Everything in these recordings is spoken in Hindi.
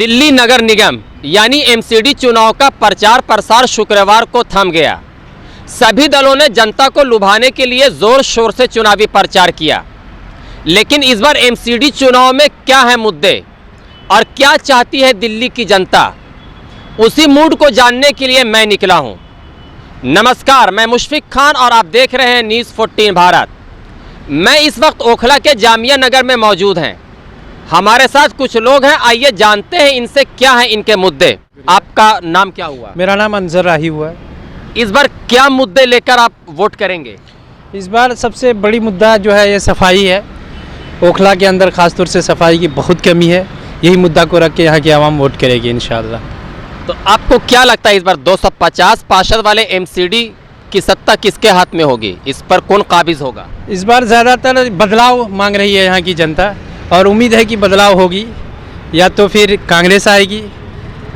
दिल्ली नगर निगम यानी एमसीडी चुनाव का प्रचार प्रसार शुक्रवार को थम गया। सभी दलों ने जनता को लुभाने के लिए जोर शोर से चुनावी प्रचार किया, लेकिन इस बार एमसीडी चुनाव में क्या है मुद्दे और क्या चाहती है दिल्ली की जनता, उसी मूड को जानने के लिए मैं निकला हूं। नमस्कार, मैं मुशफिक खान और आप देख रहे हैं न्यूज़ 14 भारत। मैं इस वक्त ओखला के जामिया नगर में मौजूद हैं। हमारे साथ कुछ लोग हैं, आइए जानते हैं इनसे क्या है इनके मुद्दे। आपका नाम क्या हुआ? मेरा नाम अंजर राही हुआ है। इस बार क्या मुद्दे लेकर आप वोट करेंगे? इस बार सबसे बड़ी मुद्दा जो है ये सफाई है। ओखला के अंदर खासतौर से सफाई की बहुत कमी है। यही मुद्दा को रख के यहाँ की आवाम वोट करेगी इंशाअल्लाह। तो आपको क्या लगता है इस बार 250 पार्षद वाले एमसीडी की सत्ता किसके हाथ में होगी? इस पर कौन काबिज होगा? इस बार ज़्यादातर बदलाव मांग रही है यहाँ की जनता और उम्मीद है कि बदलाव होगी। या तो फिर कांग्रेस आएगी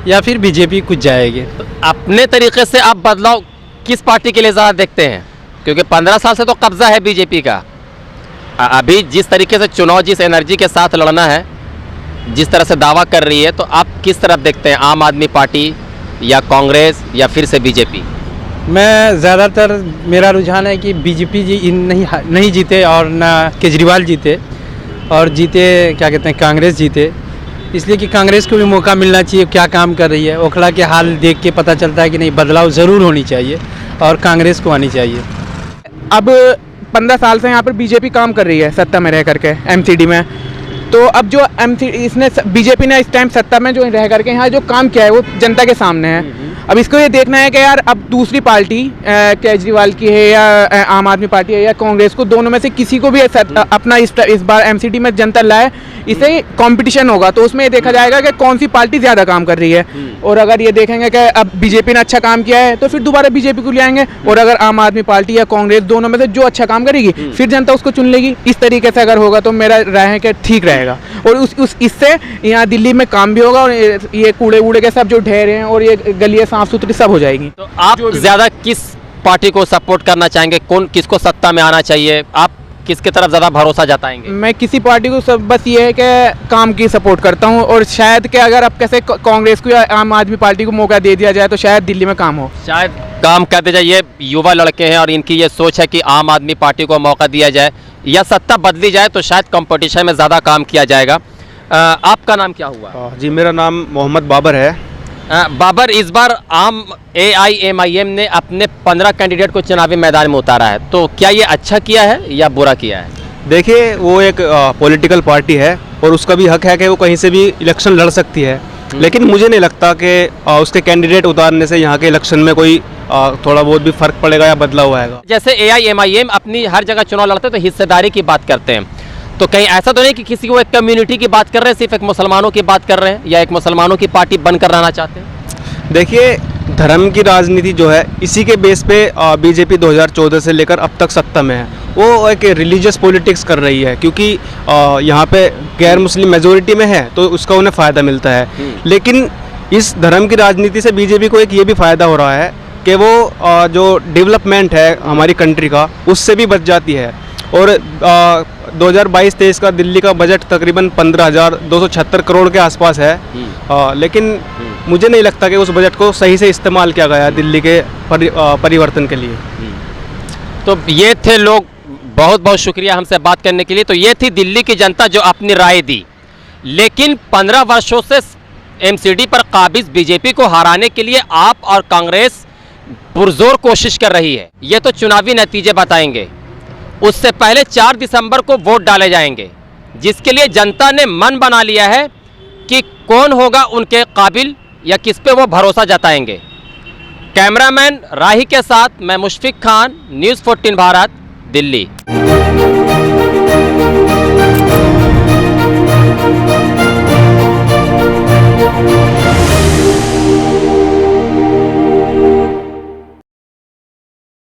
या फिर बीजेपी कुछ जाएगी। तो अपने तरीके से आप बदलाव किस पार्टी के लिए ज़्यादा देखते हैं? क्योंकि 15 साल से तो कब्जा है बीजेपी का। अभी जिस तरीके से चुनाव जिस एनर्जी के साथ लड़ना है, जिस तरह से दावा कर रही है, तो आप किस तरफ देखते हैं? आम आदमी पार्टी या कांग्रेस या फिर से बीजेपी? मैं ज़्यादातर मेरा रुझान है कि बीजेपी जी नहीं जीते और ना केजरीवाल जीते और जीते क्या कहते हैं कांग्रेस जीते। इसलिए कि कांग्रेस को भी मौका मिलना चाहिए, क्या काम कर रही है। ओखला के हाल देख के पता चलता है कि नहीं, बदलाव ज़रूर होनी चाहिए और कांग्रेस को आनी चाहिए। अब 15 साल से यहाँ पर बीजेपी काम कर रही है सत्ता में रह करके एमसीडी में। तो अब जो बीजेपी ने इस टाइम सत्ता में जो रह करके यहाँ जो काम किया है वो जनता के सामने है। अब इसको ये देखना है कि यार अब दूसरी पार्टी केजरीवाल की है या आम आदमी पार्टी है या कांग्रेस को, दोनों में से किसी को भी अपना इस बार एमसीडी में जनता लाए। इससे कंपटीशन होगा तो उसमें ये देखा जाएगा कि कौन सी पार्टी ज़्यादा काम कर रही है। और अगर ये देखेंगे कि अब बीजेपी ने अच्छा काम किया है तो फिर दोबारा बीजेपी को ले आएंगे। और अगर आम आदमी पार्टी या कांग्रेस दोनों में से जो अच्छा काम करेगी फिर जनता उसको चुन लेगी। इस तरीके से अगर होगा तो मेरा राय है कि ठीक रहेगा। और इससे यहाँ दिल्ली में काम भी होगा और ये कूड़े वूड़े के सब जो ढेर हैं और ये गलियाँ साफ सुथरी सब हो जाएगी। तो आप ज़्यादा किस पार्टी को सपोर्ट करना चाहेंगे? कौन किसको सत्ता में आना चाहिए? आप किसकी तरफ ज़्यादा भरोसा जताएंगे? मैं किसी पार्टी को सब बस ये है कि काम की सपोर्ट करता हूँ और शायद कि अगर अब कैसे कांग्रेस को या आम आदमी पार्टी को मौका दे दिया जाए तो शायद दिल्ली में काम हो। शायद काम कर दिया जाए। ये युवा लड़के हैं और इनकी ये सोच है कि आम आदमी पार्टी को मौका दिया जाए या सत्ता बदली जाए तो शायद कंपटीशन में ज़्यादा काम किया जाएगा। आपका नाम क्या हुआ? जी, मेरा नाम मोहम्मद बाबर है। बाबर, इस बार आम AIMIM ने अपने 15 कैंडिडेट को चुनावी मैदान में उतारा है, तो क्या ये अच्छा किया है या बुरा किया है? देखिए, वो एक पॉलिटिकल पार्टी है और उसका भी हक है कि वो कहीं से भी इलेक्शन लड़ सकती है। लेकिन मुझे नहीं लगता कि उसके कैंडिडेट उतारने से यहाँ के इलेक्शन में कोई थोड़ा बहुत भी फर्क पड़ेगा या बदलाव आएगा। जैसे AIMIM अपनी हर जगह चुनाव लड़ते तो हिस्सेदारी की बात करते हैं, तो कहीं ऐसा तो नहीं कि किसी को एक कम्युनिटी की बात कर रहे हैं, सिर्फ एक मुसलमानों की बात कर रहे हैं या एक मुसलमानों की पार्टी बनकर रहना चाहते हैं? देखिए, धर्म की राजनीति जो है इसी के बेस पे बीजेपी 2014 से लेकर अब तक सत्ता में है। वो एक रिलीजियस पॉलिटिक्स कर रही है क्योंकि यहाँ पे गैर मुस्लिम मेजोरिटी में है तो उसका उन्हें फ़ायदा मिलता है। लेकिन इस धर्म की राजनीति से बीजेपी को एक ये भी फ़ायदा हो रहा है कि वो जो डेवलपमेंट है हमारी कंट्री का उससे भी बच जाती है। और 2022-23 का दिल्ली का बजट तकरीबन 15,276 करोड़ के आसपास है। लेकिन मुझे नहीं लगता कि उस बजट को सही से इस्तेमाल किया गया है दिल्ली के परिवर्तन के लिए। तो ये थे लोग, बहुत बहुत शुक्रिया हमसे बात करने के लिए। तो ये थी दिल्ली की जनता जो अपनी राय दी। लेकिन 15 वर्षों से एमसीडी पर काबिज बीजेपी को हराने के लिए आप और कांग्रेस पुरजोर कोशिश कर रही है। ये तो चुनावी नतीजे बताएंगे। उससे पहले 4 दिसंबर को वोट डाले जाएंगे, जिसके लिए जनता ने मन बना लिया है कि कौन होगा उनके काबिल या किस पे वो भरोसा जताएंगे। कैमरामैन राही के साथ मैं मुशफिक खान, न्यूज़ 14 भारत, दिल्ली।